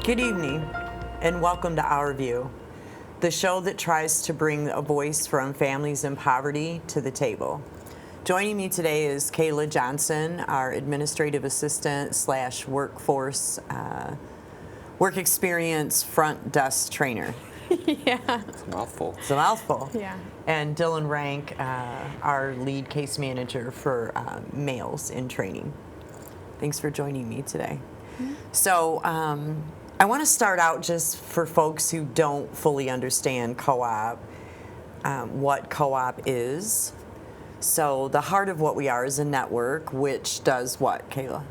Good evening, and welcome to Our View, the show that tries to bring a voice from families in poverty to the table. Joining me today is Kayla Johnson, our administrative assistant / workforce work experience front desk trainer. Yeah. It's a mouthful. It's a mouthful. Yeah. And Dylan Rank, our lead case manager for males in training. Thanks for joining me today. So I want to start out just for folks who don't fully understand co-op, what co-op is. So the heart of what we are is a network, which does what, Kayla?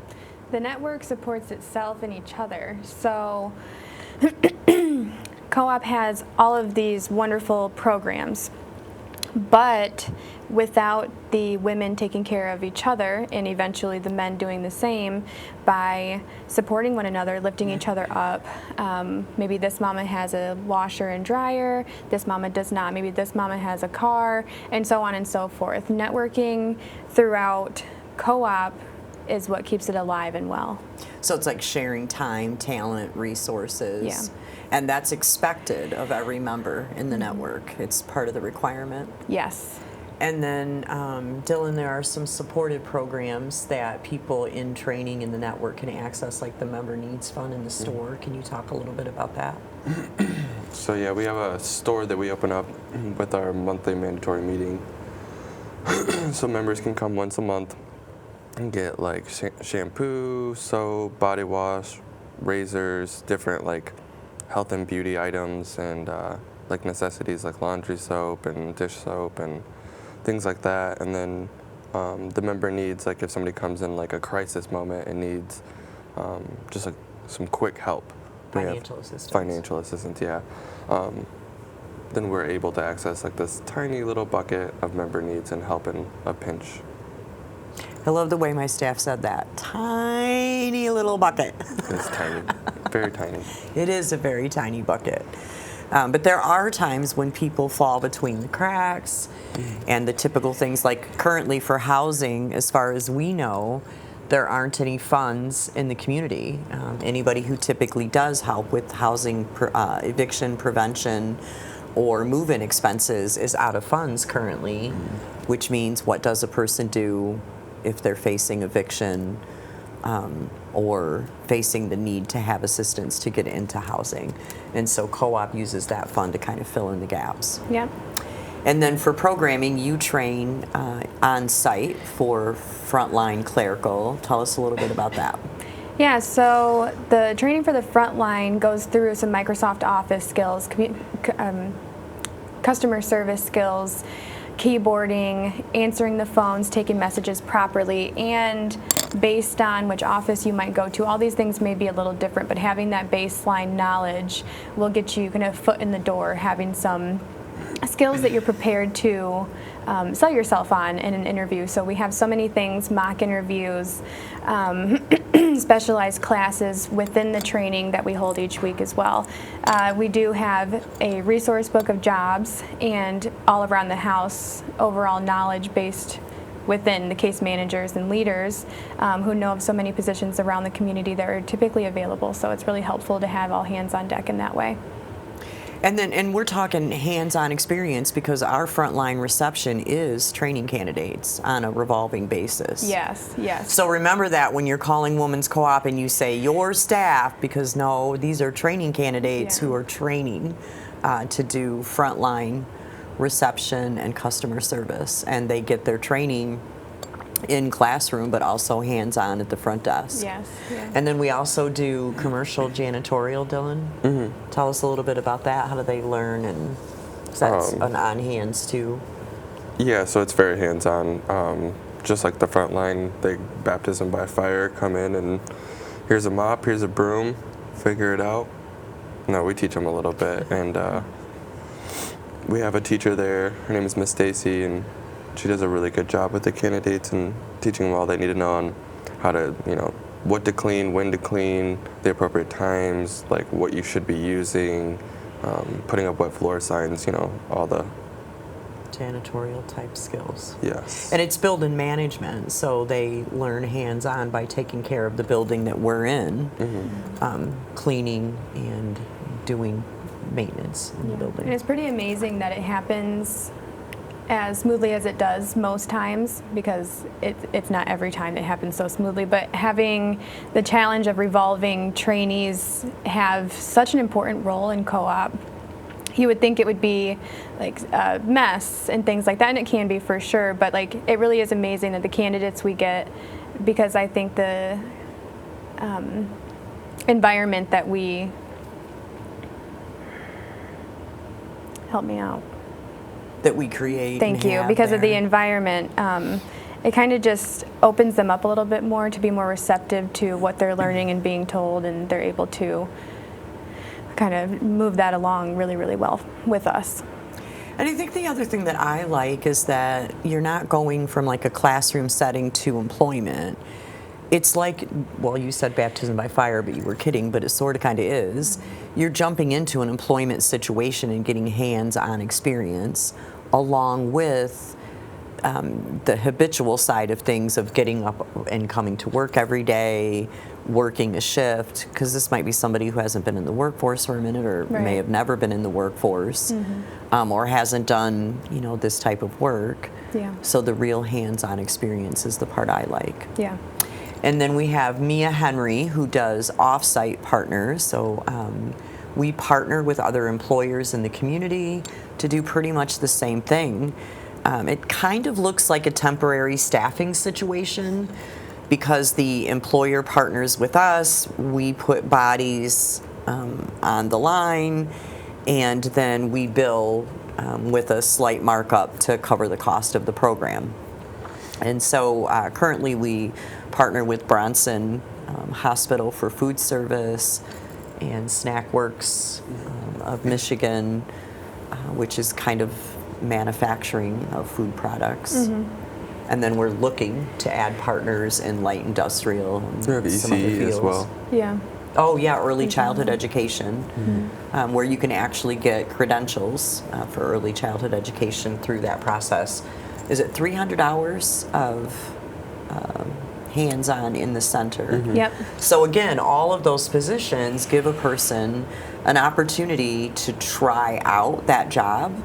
The network supports itself and each other. So co-op has all of these wonderful programs, but without the women taking care of each other and eventually the men doing the same by supporting one another, lifting each other up. Maybe this mama has a washer and dryer, this mama does not. Maybe this mama has a car, and so on and so forth. Networking throughout co-op is what keeps it alive and well. So it's like sharing time, talent, resources. Yeah. And that's expected of every member in the network. It's part of the requirement. Yes. And then, Dylan, there are some supported programs that people in training in the network can access, like the Member Needs Fund in the store. Can you talk a little bit about that? So yeah, we have a store that we open up with our monthly mandatory meeting. So members can come once a month and get like shampoo, soap, body wash, razors, different like health and beauty items, and like necessities like laundry soap and dish soap and things like that. And then the member needs, like if somebody comes in like a crisis moment and needs just like some quick help. Financial assistance. Financial assistance, yeah. Then we're able to access like this tiny little bucket of member needs and help in a pinch. I love the way my staff said that. Tiny little bucket. It's tiny, very tiny. It is a very tiny bucket. But there are times when people fall between the cracks, and the typical things like currently for housing, as far as we know, there aren't any funds in the community. Anybody who typically does help with housing eviction prevention or move-in expenses is out of funds currently, which means what does a person do if they're facing eviction or facing the need to have assistance to get into housing. And so co-op uses that fund to kind of fill in the gaps. Yep. And then for programming, you train on site for frontline clerical. Tell us a little bit about that. Yeah, so the training for the front line goes through some Microsoft Office skills, customer service skills, keyboarding, answering the phones, taking messages properly, and based on which office you might go to, all these things may be a little different, but having that baseline knowledge will get you kind of foot in the door, having some skills that you're prepared to sell yourself on in an interview. So we have so many things, mock interviews, specialized classes within the training that we hold each week as well. We do have a resource book of jobs and all around the house overall knowledge based within the case managers and leaders who know of so many positions around the community that are typically available. So it's really helpful to have all hands on deck in that way. And we're talking hands-on experience because our frontline reception is training candidates on a revolving basis. Yes, yes. So remember that when you're calling Women's Co-op and you say your staff, because no, these are training candidates who are training to do frontline reception and customer service, and they get their training in classroom but also hands-on at the front desk. Yes. Yeah. And then we also do commercial janitorial, Dylan. Mm-hmm. Tell us a little bit about that. How do they learn, and is that an on hands too? Yeah, so it's very hands-on. Just like the front line, they baptism by fire, come in and here's a mop, here's a broom, figure it out. No, we teach them a little bit, and we have a teacher there. Her name is Miss Stacy, and she does a really good job with the candidates and teaching them all they need to know on how to, what to clean, when to clean, the appropriate times, like what you should be using, putting up wet floor signs, all the janitorial type skills. Yes. And it's building management, so they learn hands-on by taking care of the building that we're in, cleaning and doing maintenance in the And building. it's pretty amazing that it happens as smoothly as it does most times, because it's not every time it happens so smoothly, but having the challenge of revolving trainees have such an important role in co-op. You would think it would be like a mess and things like that, and it can be for sure, but like it really is amazing that the candidates we get, because I think the environment that we, help me out. That we create. Thank and you. have Because of the there. environment, it kind of just opens them up a little bit more to be more receptive to what they're learning and being told, and they're able to kind of move that along really, really well with us. And I think the other thing that I like is that you're not going from like a classroom setting to employment. It's like, well, you said baptism by fire, but you were kidding, but it sort of kind of is. You're jumping into an employment situation and getting hands-on experience along with the habitual side of things of getting up and coming to work every day, working a shift, because this might be somebody who hasn't been in the workforce for a minute or Right. may have never been in the workforce or hasn't done, this type of work. Yeah. So the real hands-on experience is the part I like. Yeah. And then we have Mia Henry, who does off-site partners. So we partner with other employers in the community to do pretty much the same thing. It kind of looks like a temporary staffing situation because the employer partners with us. We put bodies on the line, and then we bill with a slight markup to cover the cost of the program. And so currently we partner with Bronson Hospital for Food Service and Snack Works of Michigan, which is kind of manufacturing of food products. And then we're looking to add partners in light industrial and We have some other ECE fields. as well. Yeah. Oh yeah, early childhood education, where you can actually get credentials for early childhood education through that process. Is it 300 hours of hands-on in the center? Yep. So again, all of those positions give a person an opportunity to try out that job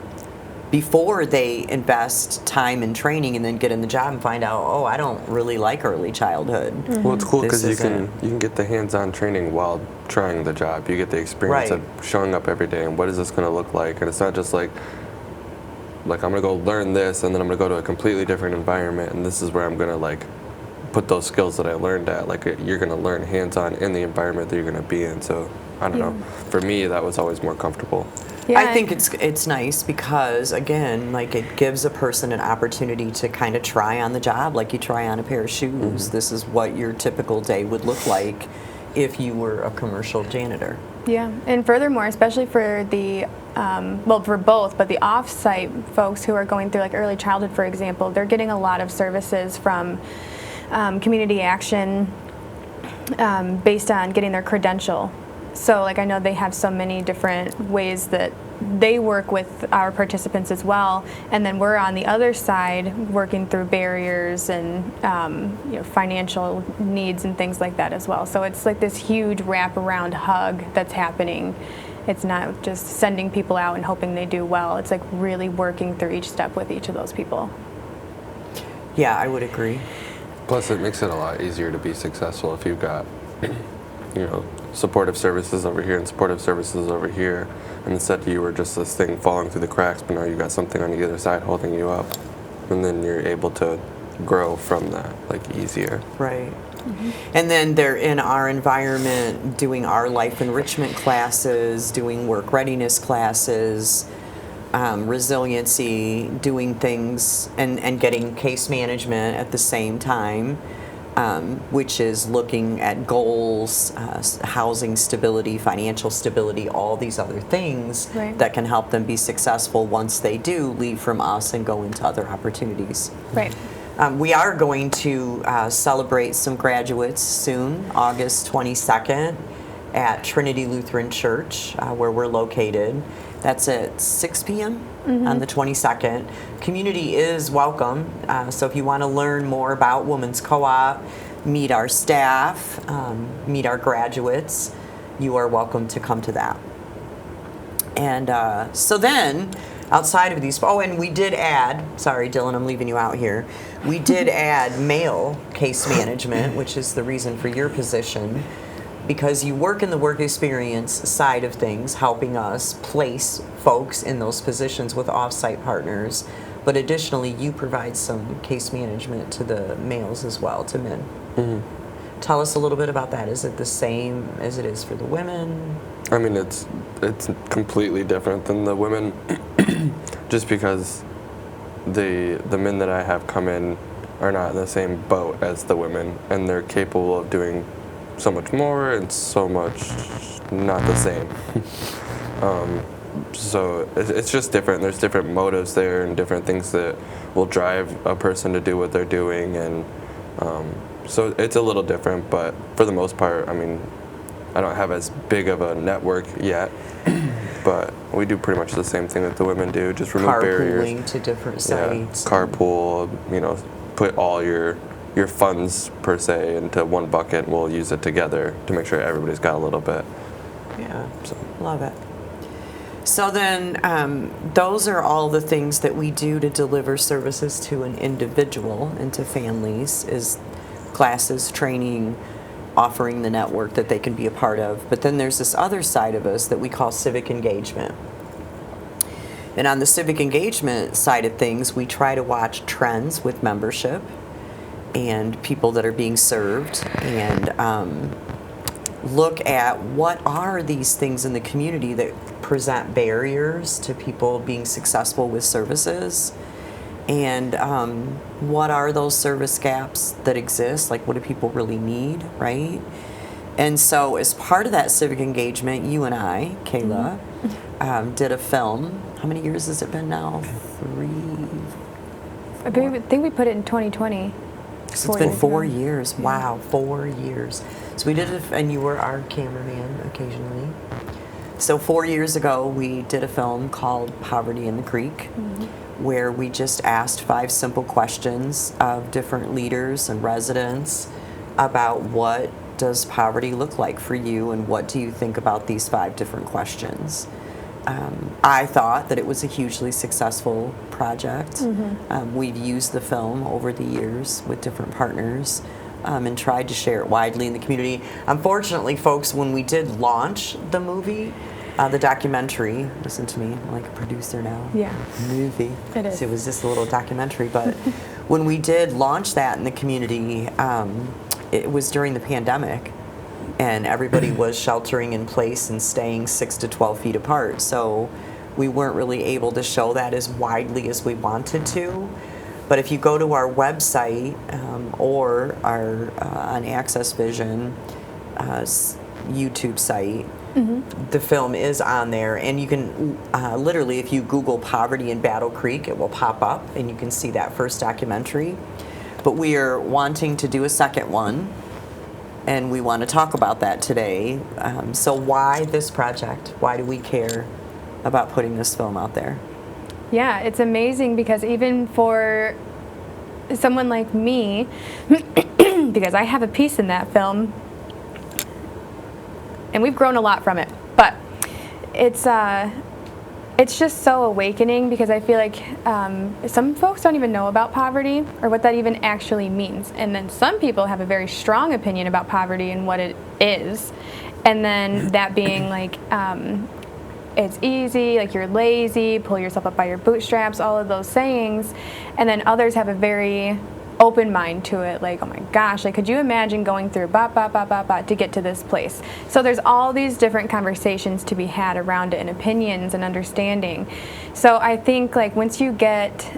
before they invest time in training and then get in the job and find out, oh, I don't really like early childhood. Well, it's cool because This you can get the hands-on training while trying the job. You get the experience Right. of showing up every day and what is this going to look like. And it's not just like I'm going to go learn this and then I'm going to go to a completely different environment and this is where I'm going to like put those skills that I learned at. Like you're going to learn hands-on in the environment that you're going to be in. So I don't know. For me, that was always more comfortable. Yeah. I think it's nice because again, like it gives a person an opportunity to kind of try on the job, like you try on a pair of shoes. This is what your typical day would look like if you were a commercial janitor. Yeah, and furthermore, especially for the, well, for both, but the off-site folks who are going through like early childhood, for example, they're getting a lot of services from community action based on getting their credential. So like I know they have so many different ways that they work with our participants as well, and then we're on the other side working through barriers and financial needs and things like that as well. So it's like this huge wraparound hug that's happening. It's not just sending people out and hoping they do well. It's like really working through each step with each of those people. Yeah, I would agree. Plus, it makes it a lot easier to be successful if you've got, supportive services over here and supportive services over here. And instead you were just this thing falling through the cracks, but now you got something on either side holding you up. And then you're able to grow from that, like easier. Right. And then they're in our environment doing our life enrichment classes, doing work readiness classes, resiliency, doing things and getting case management at the same time, which is looking at goals, housing stability, financial stability, all these other things Right. that can help them be successful once they do leave from us and go into other opportunities. Right. We are going to celebrate some graduates soon, August 22nd, at Trinity Lutheran Church, where we're located. That's at 6 p.m. on the 22nd. Community is welcome, so if you want to learn more about Women's Co-op, meet our staff, meet our graduates, you are welcome to come to that. And so then, outside of these, and we did add, sorry Dylan, I'm leaving you out here, we did add male case management, which is the reason for your position, because you work in the work experience side of things, helping us place folks in those positions with off-site partners, but additionally you provide some case management to the males as well, to men. Mm-hmm. Tell us a little bit about that. Is it the same as it is for the women? I mean, it's completely different than the women, just because the men that I have come in are not in the same boat as the women, and they're capable of doing so much more and so much not the same. So it's just different. There's different motives there and different things that will drive a person to do what they're doing, and so it's a little different, but for the most part, I mean, I don't have as big of a network yet, but we do pretty much the same thing that the women do, just remove barriers. Carpooling to different sites. Yeah, carpool, put all your funds per se into one bucket, and we'll use it together to make sure everybody's got a little bit. Yeah, so love it. So then those are all the things that we do to deliver services to an individual and to families, is classes, training, offering the network that they can be a part of. But then there's this other side of us that we call civic engagement. And on the civic engagement side of things, we try to watch trends with membership and people that are being served, and look at what are these things in the community that present barriers to people being successful with services, and what are those service gaps that exist, like what do people really need, right? And so as part of that civic engagement, you and I, Kayla, did a film. How many years has it been now? 3? I think we put it in 2020. So it's been 4 years. Wow, 4 years. So we did it, and you were our cameraman occasionally. So 4 years ago, we did a film called Poverty in the Creek, where we just asked 5 simple questions of different leaders and residents about what does poverty look like for you, and what do you think about these 5 different questions. I thought that it was a hugely successful project. We've used the film over the years with different partners, and tried to share it widely in the community. Unfortunately, folks, when we did launch the movie, the documentary, listen to me, I'm like a producer now. Yeah. Movie. It is. So it was just a little documentary, but when we did launch that in the community, it was during the pandemic, and everybody was sheltering in place and staying 6 to 12 feet apart. So we weren't really able to show that as widely as we wanted to. But if you go to our website or our on Access Vision YouTube site, the film is on there, and you can literally, if you Google Poverty in Battle Creek, it will pop up, and you can see that first documentary. But we are wanting to do a second one, and we want to talk about that today. So why this project? Why do we care about putting this film out there? Yeah, it's amazing because even for someone like me, because I have a piece in that film, and we've grown a lot from it, but it's just so awakening, because I feel like some folks don't even know about poverty or what that even actually means, and then some people have a very strong opinion about poverty and what it is, and then that being like it's easy, like you're lazy, pull yourself up by your bootstraps, all of those sayings, and then others have a very open mind to it, like, oh my gosh, like, could you imagine going through to get to this place? So there's all these different conversations to be had around it, and opinions and understanding. So I think, like, once you get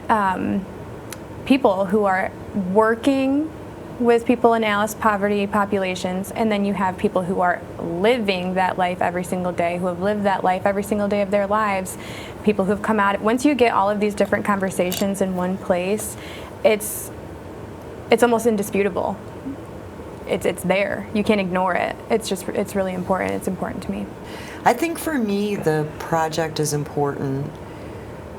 people who are working with people in Alice poverty populations, and then you have people who are living that life every single day, who have lived that life every single day of their lives, people who have come out, once you get all of these different conversations in one place, it's almost indisputable. it's there. You can't ignore it. It's really important. It's important to me. I think for me, the project is important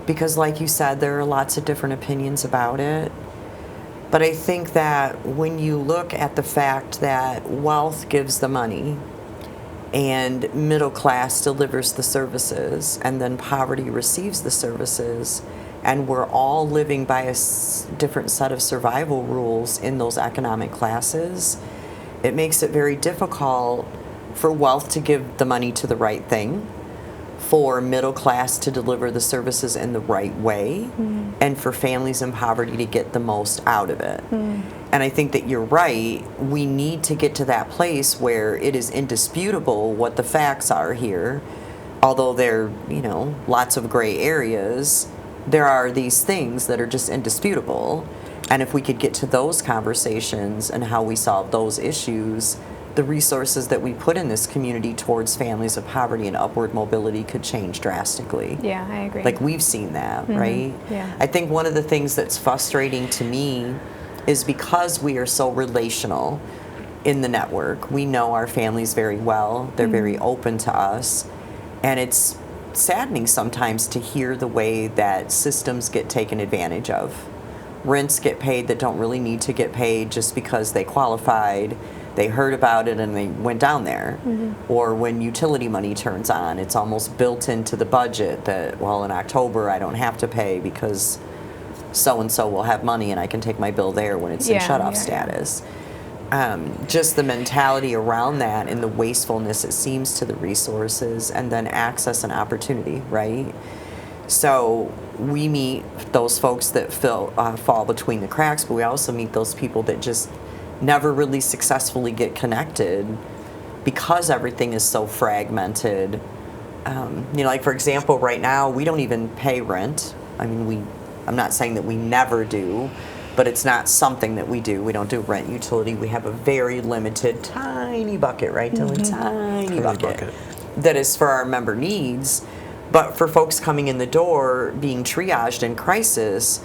because, like you said, there are lots of different opinions about it. But I think that when you look at the fact that wealth gives the money and middle class delivers the services and then poverty receives the services, and we're all living by a different set of survival rules in those economic classes, it makes it very difficult for wealth to give the money to the right thing, for middle class to deliver the services in the right way, and for families in poverty to get the most out of it. And I think that you're right. We need to get to that place where it is indisputable what the facts are here. Although there are, lots of gray areas, there are these things that are just indisputable. And if we could get to those conversations and how we solve those issues, the resources that we put in this community towards families of poverty and upward mobility could change drastically. Yeah, I agree. Like, we've seen that, right? Yeah. I think one of the things that's frustrating to me is because we are so relational in the network, we know our families very well, they're very open to us, and it's saddening sometimes to hear the way that systems get taken advantage of. Rents get paid that don't really need to get paid just because they qualified, they heard about it and they went down there. Or when utility money turns on, it's almost built into the budget that, well, in October I don't have to pay because so-and-so will have money and I can take my bill there when it's in shut-off status. Just the mentality around that and the wastefulness it seems to the resources, and then access and opportunity, right? So we meet those folks that fall between the cracks, but we also meet those people that just never really successfully get connected because everything is so fragmented. Like, for example, right now we don't even pay rent. I mean, I'm not saying that we never do, but it's not something that we do. We don't do rent, utility. We have a very limited, tiny bucket, right, Dylan? Tiny bucket that is for our member needs. But for folks coming in the door being triaged in crisis,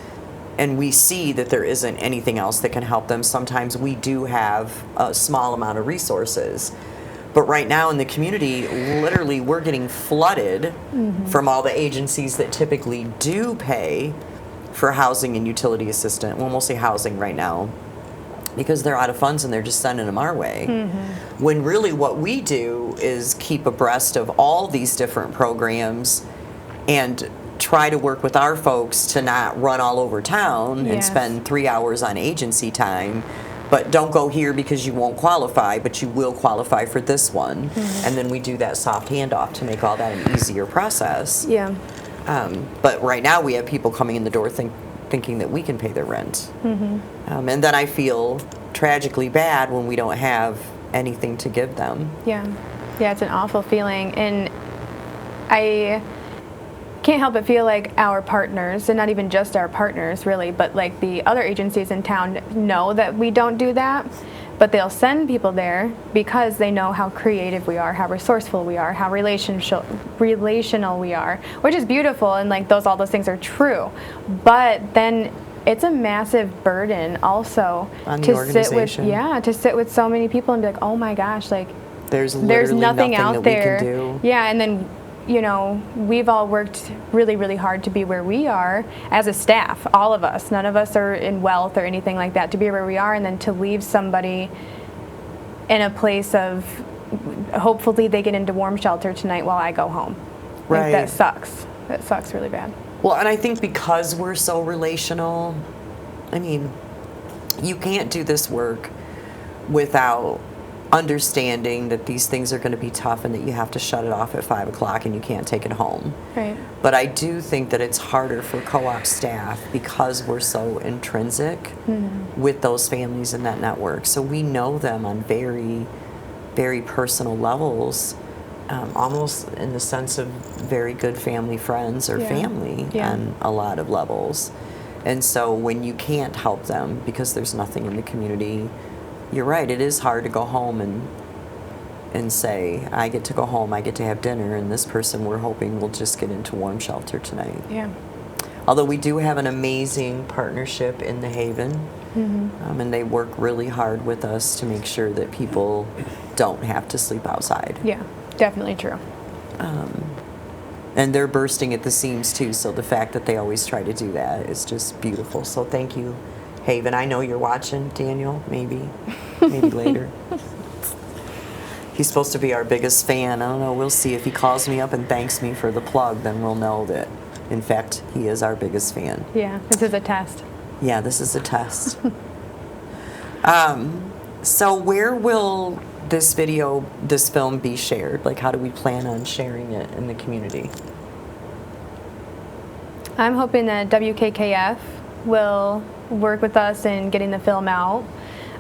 and we see that there isn't anything else that can help them, sometimes we do have a small amount of resources. But right now in the community, literally we're getting flooded from all the agencies that typically do pay for housing and utility assistance. Well, mostly housing right now, because they're out of funds and they're just sending them our way. When really what we do is keep abreast of all these different programs and try to work with our folks to not run all over town and spend 3 hours on agency time, but don't go here because you won't qualify, but you will qualify for this one. And then we do that soft handoff to make all that an easier process. Yeah. But right now we have people coming in the door thinking that we can pay their rent. And then I feel tragically bad when we don't have anything to give them. Yeah, it's an awful feeling, and I can't help but feel like our partners, and not even just our partners really, but like the other agencies in town know that we don't do that, but they'll send people there because they know how creative we are, how resourceful we are, how relational we are, which is beautiful, and like all those things are true. But then it's a massive burden also on the to organization. sit with so many people and be like, oh my gosh, like there's nothing out that there. We can do. Yeah, and then we've all worked really, really hard to be where we are as a staff, all of us. None of us are in wealth or anything like that, to be where we are, and then to leave somebody in a place of hopefully they get into warm shelter tonight while I go home. Right. Like, that sucks. That sucks really bad. Well, and I think because we're so relational, I mean, you can't do this work without understanding that these things are going to be tough and that you have to shut it off at 5 o'clock and you can't take it home. Right. But I do think that it's harder for co-op staff because we're so intrinsic with those families in that network. So we know them on very, very personal levels, almost in the sense of very good family friends or family on a lot of levels. And so when you can't help them because there's nothing in the community, you're right, it is hard to go home and say, I get to go home, I get to have dinner, and this person we're hoping will just get into warm shelter tonight. Yeah. Although we do have an amazing partnership in the Haven And they work really hard with us to make sure that people don't have to sleep outside. Yeah, definitely true. And they're bursting at the seams too, so the fact that they always try to do that is just beautiful. So thank you, Haven. I know you're watching, Daniel, maybe later. He's supposed to be our biggest fan. I don't know, we'll see. If he calls me up and thanks me for the plug, then we'll know that, in fact, he is our biggest fan. Yeah, this is a test. Yeah, this is a test. So where will this film be shared? Like, how do we plan on sharing it in the community? I'm hoping that WKKF will work with us in getting the film out.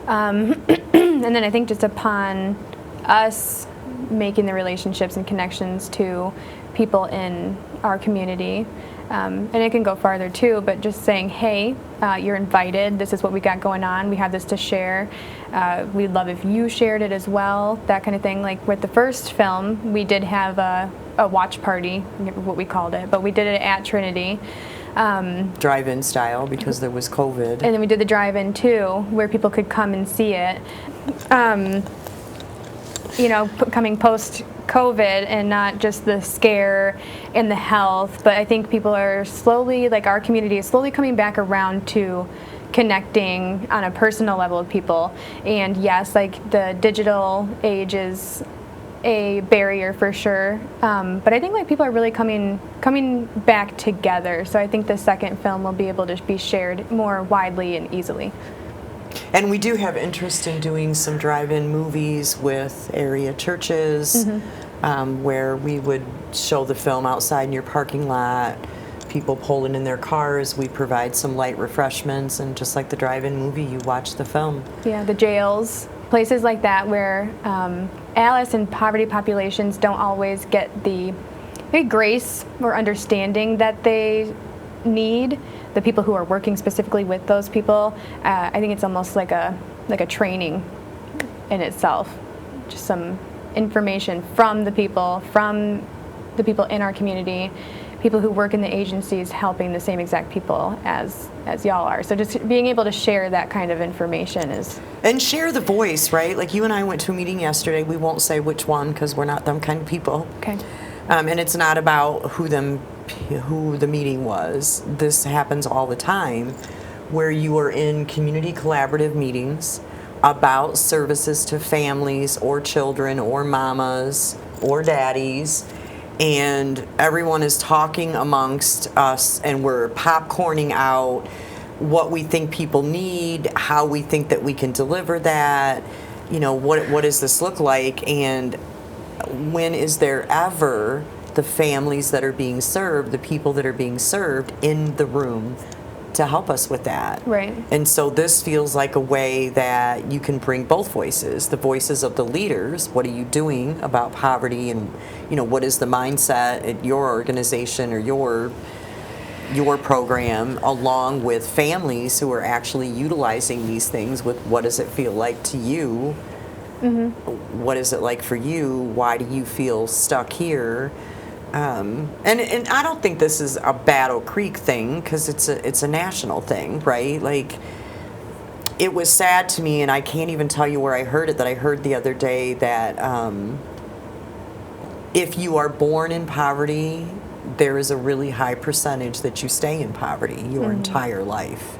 And then I think just upon us making the relationships and connections to people in our community, and it can go farther too, but just saying, hey, you're invited, this is what we got going on, we have this to share, we'd love if you shared it as well, that kind of thing. Like with the first film, we did have a watch party, I can't remember what we called it, but we did it at Trinity. Drive-in style, because there was COVID. And then we did the drive-in too, where people could come and see it. Coming post-COVID, and not just the scare and the health, but I think people are slowly, like our community is slowly coming back around to connecting on a personal level with people. And yes, like the digital age is a barrier for sure, but I think like people are really coming back together. So I think the second film will be able to be shared more widely and easily. And we do have interest in doing some drive-in movies with area churches, where we would show the film outside in your parking lot, people pulling in their cars. We provide some light refreshments, and just like the drive-in movie, you watch the film. Yeah, the jails, places like that where ALICE and poverty populations don't always get the grace or understanding that they need. The people who are working specifically with those people, I think it's almost like a training in itself. Just some information from the people in our community, people who work in the agencies helping the same exact people as y'all are. So just being able to share that kind of information is... And share the voice, right? Like you and I went to a meeting yesterday. We won't say which one because we're not them kind of people. Okay. And it's not about who the meeting was. This happens all the time, where you are in community collaborative meetings about services to families or children or mamas or daddies, and everyone is talking amongst us, and we're popcorning out what we think people need, how we think that we can deliver that, what does this look like, and when is there ever the families that are being served, the people that are being served in the room to help us with that. Right. And so this feels like a way that you can bring both voices, the voices of the leaders, what are you doing about poverty, and what is the mindset at your organization or your program, along with families who are actually utilizing these things with what does it feel like to you? What is it like for you? Why do you feel stuck here? And I don't think this is a Battle Creek thing, because it's a national thing, right? Like, it was sad to me, and I can't even tell you where I heard it, that I heard the other day that if you are born in poverty, there is a really high percentage that you stay in poverty your entire life.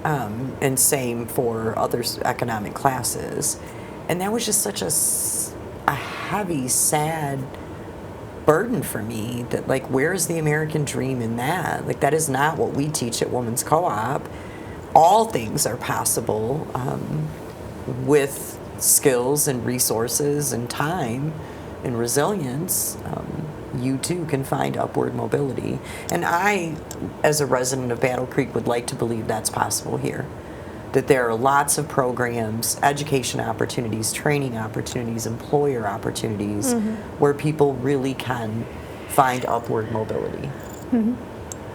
And same for other economic classes. And that was just such a heavy, sad burden for me, that like, where's the American dream in that? Like, that is not what we teach at Women's Co-op. All things are possible with skills and resources and time and resilience. You too can find upward mobility. And I, as a resident of Battle Creek, would like to believe that's possible here. That there are lots of programs, education opportunities, training opportunities, employer opportunities, where people really can find upward mobility.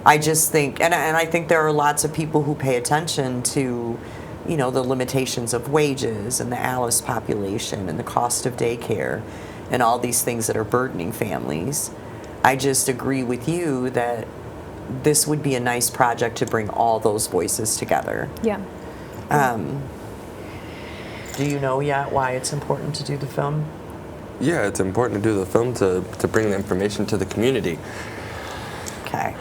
I just think, and I think there are lots of people who pay attention to, the limitations of wages and the ALICE population and the cost of daycare and all these things that are burdening families. I just agree with you that this would be a nice project to bring all those voices together. Yeah. Do you know yet why it's important to do the film? Yeah, it's important to do the film to bring the information to the community. Okay.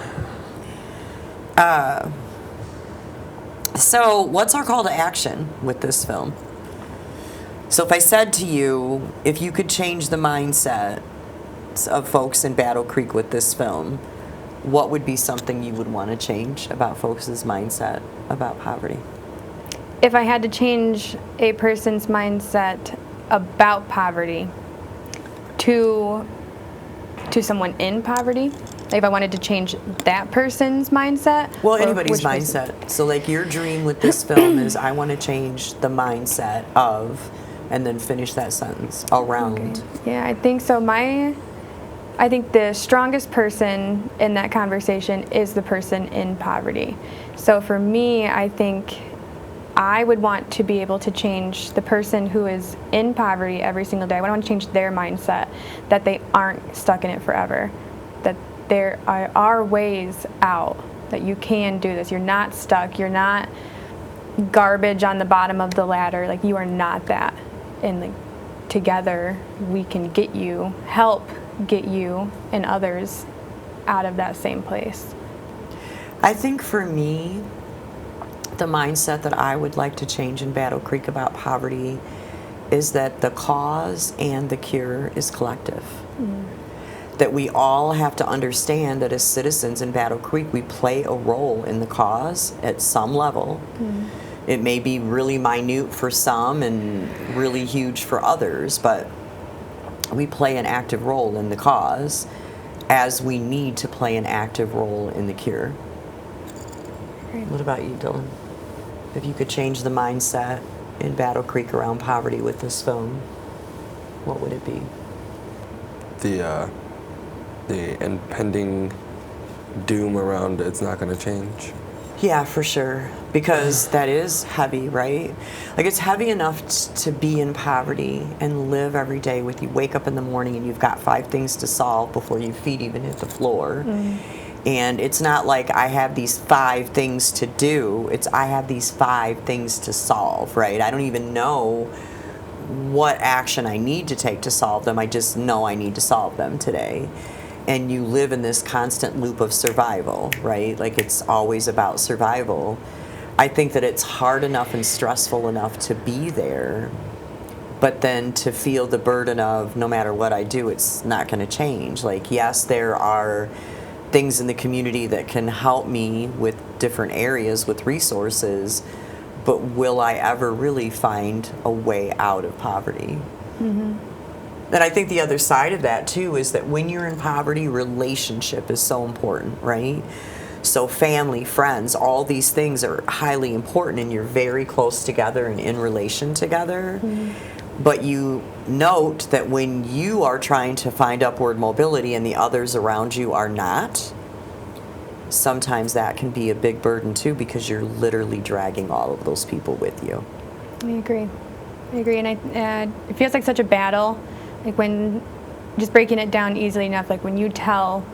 So what's our call to action with this film? So if I said to you, if you could change the mindset of folks in Battle Creek with this film, what would be something you would want to change about folks' mindset about poverty? If I had to change a person's mindset about poverty to someone in poverty, like if I wanted to change that person's mindset? Well, or anybody's which person? mindset. So like your dream with this film is I want to change the mindset of, and then finish that sentence, around. Yeah, I think so. I think the strongest person in that conversation is the person in poverty. So for me, I think I would want to be able to change the person who is in poverty every single day. I want to change their mindset, that they aren't stuck in it forever, that there are ways out, that you can do this. You're not stuck. You're not garbage on the bottom of the ladder. Like, you are not that. And like, together we can help get you and others out of that same place. I think for me, the mindset that I would like to change in Battle Creek about poverty is that the cause and the cure is collective. That we all have to understand that as citizens in Battle Creek, we play a role in the cause at some level. It may be really minute for some and really huge for others, but we play an active role in the cause as we need to play an active role in the cure. What about you, Dylan? If you could change the mindset in Battle Creek around poverty with this film, what would it be? The impending doom around it's not going to change. Yeah, for sure. Because that is heavy, right? Like, it's heavy enough to be in poverty and live every day with you. Wake up in the morning and you've got 5 things to solve before your feet even hit the floor. And it's not like I have these 5 things to do. It's I have these 5 things to solve, right? I don't even know what action I need to take to solve them. I just know I need to solve them today. And you live in this constant loop of survival, right? Like, it's always about survival. I think that it's hard enough and stressful enough to be there, but then to feel the burden of no matter what I do, it's not going to change. Like, yes, there are things in the community that can help me with different areas with resources, but will I ever really find a way out of poverty? And I think the other side of that too is that when you're in poverty, relationship is so important, right? So family, friends, all these things are highly important, and you're very close together and in relation together. But you note that when you are trying to find upward mobility and the others around you are not, sometimes that can be a big burden too, because you're literally dragging all of those people with you. I agree, and it feels like such a battle. Like, when just breaking it down easily enough, like when you tell,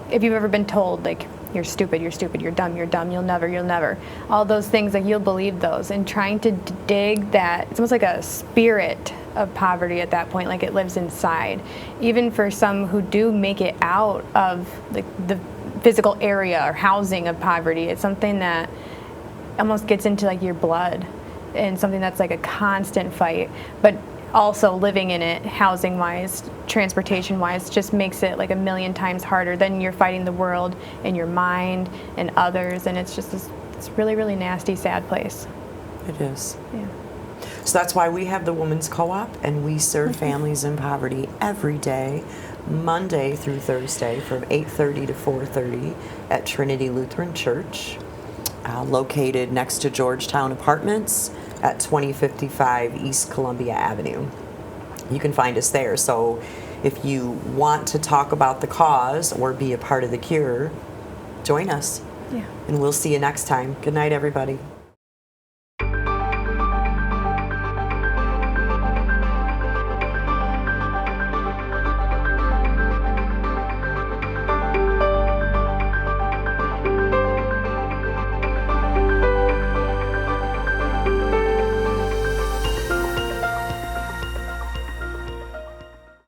if you've ever been told, like, you're stupid, you're dumb, you'll never, all those things, like, you'll believe those, and trying to dig that, it's almost like a spirit of poverty at that point, like it lives inside. Even for some who do make it out of like the physical area or housing of poverty, it's something that almost gets into like your blood, and something that's like a constant fight. But also living in it, housing-wise, transportation-wise, just makes it like a million times harder. Then you're fighting the world and your mind and others, and it's just it's really, really nasty, sad place. It is. Yeah. So that's why we have the Women's Co-op, and we serve families in poverty every day, Monday through Thursday, from 8:30 to 4:30 at Trinity Lutheran Church, located next to Georgetown Apartments at 2055 East Columbia Avenue. You can find us there. So if you want to talk about the cause or be a part of the cure, join us. Yeah. And we'll see you next time. Good night, everybody.